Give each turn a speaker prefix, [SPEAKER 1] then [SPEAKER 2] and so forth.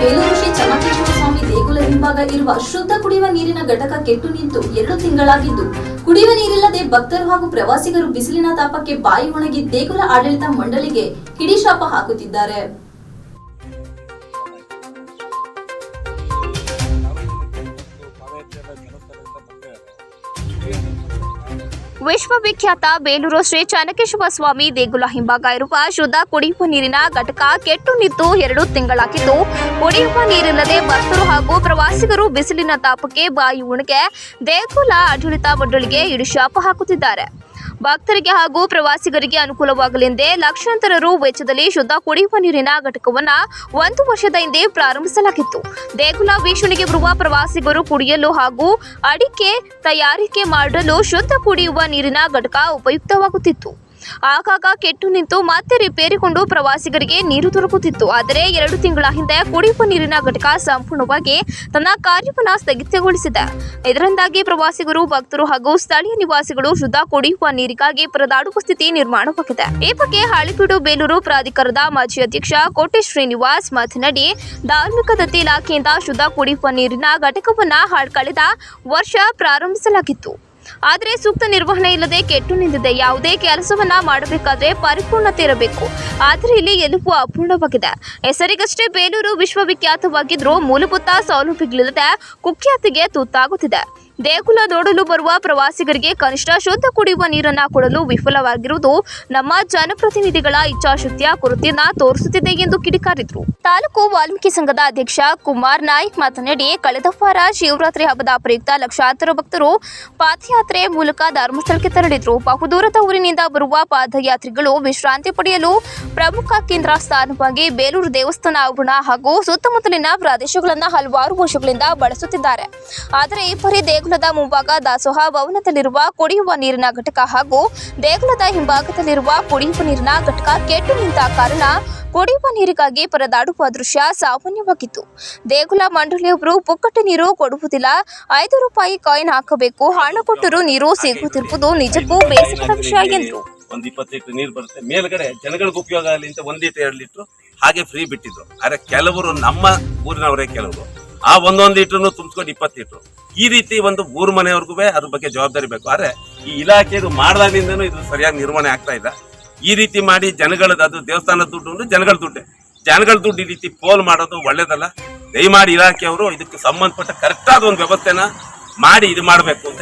[SPEAKER 1] ಬೇಲೂರು ಶ್ರೀ ಚೆನ್ನಕೇಶವ ಸ್ವಾಮಿ ದೇಗುಲ ಹಿಂಭಾಗ ಇರುವ ಶುದ್ಧ ಕುಡಿಯುವ ನೀರಿನ ಘಟಕ ಕೆಟ್ಟು ನಿಂತು 2 ತಿಂಗಳಾಗಿದ್ದು ಕುಡಿಯುವ ನೀರಿಲ್ಲದೆ ಭಕ್ತರು ಹಾಗೂ ಪ್ರವಾಸಿಗರು ಬಿಸಿಲಿನ ತಾಪಕ್ಕೆ ಬಾಯಿ ಒಣಗಿ ದೇಗುಲ ಆಡಳಿತ ಮಂಡಳಿಗೆ ಹಿಡಿಶಾಪ ಹಾಕುತ್ತಿದ್ದಾರೆ.
[SPEAKER 2] ವಿಶ್ವವಿಖ್ಯಾತ ಬೇಲೂರು ಶ್ರೀ ಚೆನ್ನಕೇಶವ ಸ್ವಾಮಿ ದೇಗುಲ ಹಿಂಭಾಗ ಇರುವ ಶುದ್ಧ ಕುಡಿಯುವ ನೀರಿನ ಘಟಕ ಕೆಟ್ಟು ನಿಂತು 2 ತಿಂಗಳಾಗಿದ್ದು ಕುಡಿಯುವ ನೀರಿಲ್ಲದೆ ಭಕ್ತರು ಹಾಗೂ ಪ್ರವಾಸಿಗರು ಬಿಸಿಲಿನ ತಾಪಕ್ಕೆ ಬಾಯಿ ಒಣಗಿ ದೇಗುಲ ಆಡಳಿತ ಮಂಡಳಿಗೆ ಹಿಡಿಶಾಪ ಹಾಕುತ್ತಿದ್ದಾರೆ. ಭಕ್ತರಿಗೆ ಹಾಗೂ ಪ್ರವಾಸಿಗರಿಗೆ ಅನುಕೂಲವಾಗಲೆಂದೇ ಲಕ್ಷಾಂತರ ರು ವೆಚ್ಚದಲ್ಲಿ ಶುದ್ಧ ಕುಡಿಯುವ ನೀರಿನ ಘಟಕವನ್ನ 1 ವರ್ಷದ ಹಿಂದೆ ಪ್ರಾರಂಭಿಸಲಾಗಿತ್ತು. ದೇಗುಲ ವೀಕ್ಷಣೆಗೆ ಬರುವ ಪ್ರವಾಸಿಗರು ಕುಡಿಯಲು ಹಾಗೂ ಅಡಿಕೆ ತಯಾರಿಕೆ ಮಾಡಲು ಶುದ್ಧ ಕುಡಿಯುವ ನೀರಿನ ಘಟಕ ಉಪಯುಕ್ತವಾಗುತ್ತಿತ್ತು. ಆಗಾಗ ಕೆಟ್ಟು ನಿಂತು ಮತ್ತೆ ರಿಪೇರಿಕೊಂಡು ಪ್ರವಾಸಿಗರಿಗೆ ನೀರು ದೊರಕುತ್ತಿತ್ತು. ಆದರೆ 2 ತಿಂಗಳ ಹಿಂದೆ ಕುಡಿಯುವ ನೀರಿನ ಘಟಕ ಸಂಪೂರ್ಣವಾಗಿ ತನ್ನ ಕಾರ್ಯವನ್ನು ಸ್ಥಗಿತಗೊಳಿಸಿದೆ. ಇದರಿಂದಾಗಿ ಪ್ರವಾಸಿಗರು, ಭಕ್ತರು ಹಾಗೂ ಸ್ಥಳೀಯ ನಿವಾಸಿಗಳು ಶುದ್ಧ ಕುಡಿಯುವ ನೀರಿಗಾಗಿ ಪರದಾಡುವ ಸ್ಥಿತಿ ನಿರ್ಮಾಣವಾಗಿದೆ. ಈ ಬಗ್ಗೆ ಹಳೆಬೀಡು ಬೇಲೂರು ಪ್ರಾಧಿಕಾರದ ಮಾಜಿ ಅಧ್ಯಕ್ಷ ಕೋಟೆ ಶ್ರೀನಿವಾಸ್ ಮಾತನಾಡಿ, ಧಾರ್ಮಿಕ ದತ್ತಿ ಇಲಾಖೆಯಿಂದ ಶುದ್ಧ ಕುಡಿಯುವ ನೀರಿನ ಘಟಕವನ್ನು ಕಳೆದ ವರ್ಷ ಪ್ರಾರಂಭಿಸಲಾಗಿತ್ತು. ಆದರೆ ಸೂಕ್ತ ನಿರ್ವಹಣೆ ಇಲ್ಲದೆ ಕೆಟ್ಟು ನಿಂತಿದೆ. ಯಾವುದೇ ಕೆಲಸವನ್ನ ಮಾಡಬೇಕಾದ್ರೆ ಪರಿಪೂರ್ಣತೆ ಇರಬೇಕು. ಆದರೆ ಇಲ್ಲಿ ಎಲ್ಲವೂ ಅಪೂರ್ಣವಾಗಿದೆ. ಹೆಸರಿಗಷ್ಟೇ ಬೇಲೂರು ವಿಶ್ವವಿಖ್ಯಾತವಾಗಿದ್ರೂ ಮೂಲಭೂತ ಸೌಲಭ್ಯಗಳಿಲ್ಲದೆ ಕುಖ್ಯಾತಿಗೆ ತುತ್ತಾಗುತ್ತಿದೆ. ದೇಗುಲ ನೋಡಲು ಬರುವ ಪ್ರವಾಸಿಗರಿಗೆ ಕನಿಷ್ಠ ಶುದ್ಧ ಕುಡಿಯುವ ನೀರನ್ನು ಕೊಡಲು ವಿಫಲವಾಗಿರುವುದು ನಮ್ಮ ಜನಪ್ರತಿನಿಧಿಗಳ ಇಚ್ಛಾಶಕ್ತಿಯ ಕೊರತೆಯನ್ನ ತೋರಿಸುತ್ತಿದೆ ಎಂದು ಕಿಡಿಕಾರಿದರು. ತಾಲೂಕು ವಾಲ್ಮೀಕಿ ಸಂಘದ ಅಧ್ಯಕ್ಷ ಕುಮಾರ್ ನಾಯ್ಕ್ ಮಾತನಾಡಿ, ಕಳೆದ ವಾರ ಶಿವರಾತ್ರಿ ಹಬ್ಬದ ಪ್ರಯುಕ್ತ ಲಕ್ಷಾಂತರ ಭಕ್ತರು ಪಾದಯಾತ್ರೆ ಮೂಲಕ ಧರ್ಮಸ್ಥಳಕ್ಕೆ ತೆರಳಿದ್ರು. ಬಹುದೂರದ ಊರಿನಿಂದ ಬರುವ ಪಾದಯಾತ್ರಿಗಳು ವಿಶ್ರಾಂತಿ ಪಡೆಯಲು ಪ್ರಮುಖ ಕೇಂದ್ರ ಸ್ಥಾನವಾಗಿ ಬೇಲೂರು ದೇವಸ್ಥಾನ ಆವರಣ ಹಾಗೂ ಸುತ್ತಮುತ್ತಲಿನ ಪ್ರದೇಶಗಳನ್ನು ಹಲವಾರು ವರ್ಷಗಳಿಂದ ಬಳಸುತ್ತಿದ್ದಾರೆ. ಆದರೆ ಈ ಬಾರಿ ದೇಗುಲದ ಮುಂಭಾಗ ದಾಸೋಹ ಭವನದಲ್ಲಿರುವ ಕುಡಿಯುವ ನೀರಿನ ಘಟಕ ಹಾಗೂ ದೇಗುಲದ ಹಿಂಭಾಗದಲ್ಲಿರುವ ಕುಡಿಯುವ ನೀರಿನ ಘಟಕ ಕೆಟ್ಟು ನಿಂತ ಕಾರಣ ಕುಡಿಯುವ ನೀರಿಗಾಗಿ ಪರದಾಡುವ ದೃಶ್ಯ ಸಾಮಾನ್ಯವಾಗಿತ್ತು. ದೇಗುಲ ಮಂಡಳಿಯವರು ಪುಕ್ಕಟೆ ನೀರು ಕೊಡುವುದಿಲ್ಲ, 5 ರೂಪಾಯಿ ಕಾಯಿನ್ ಹಾಕಬೇಕು, ಹಣ ಕೊಟ್ಟರೂ ನೀರು ಸಿಗುತ್ತಿರುವುದು ನಿಜಕ್ಕೂ ಬೇಸರದ ವಿಷಯ ಎಂದರು.
[SPEAKER 3] 20 ಲೀಟರ್ ನೀರು ಬರುತ್ತೆ, ಮೇಲ್ಗಡೆ ಜನಗಳಿಗೆ ಉಪಯೋಗ ಆಗಲಿ ಅಂತ 1 ಲೀಟರ್ 2 ಲೀಟರ್ ಹಾಗೆ ಫ್ರೀ ಬಿಟ್ಟಿದ್ರು. ಆದ್ರೆ ಕೆಲವರು ನಮ್ಮ ಊರಿನವರೇ ಕೆಲವರು ಆ 1 ಲೀಟರ್ನು ತುಂಬಿಸ್ಕೊಂಡು 20 ಲೀಟರ್ ಈ ರೀತಿ ಒಂದು ಊರು ಮನೆಯವ್ರಿಗೂ ಅದ್ರ ಬಗ್ಗೆ ಜವಾಬ್ದಾರಿ ಬೇಕು. ಆದ್ರೆ ಈ ಇಲಾಖೆದು ಮಾಡಿದಾಗಿಂದನೂ ಇದು ಸರಿಯಾಗಿ ನಿರ್ವಹಣೆ ಆಗ್ತಾ ಇಲ್ಲ. ಈ ರೀತಿ ಮಾಡಿ ಜನಗಳದ್ದು, ಅದು ದೇವಸ್ಥಾನದ ದುಡ್ಡು ಜನಗಳ ದುಡ್ಡು ಈ ರೀತಿ ಪೋಲ್ ಮಾಡೋದು ಒಳ್ಳೇದಲ್ಲ. ದಯಮಾಡಿ ಇಲಾಖೆಯವರು ಇದಕ್ಕೆ ಸಂಬಂಧಪಟ್ಟ ಕರೆಕ್ಟ್ ಆದ ಒಂದು ವ್ಯವಸ್ಥೆನ ಮಾಡಿ ಇದು ಮಾಡಬೇಕು ಅಂತ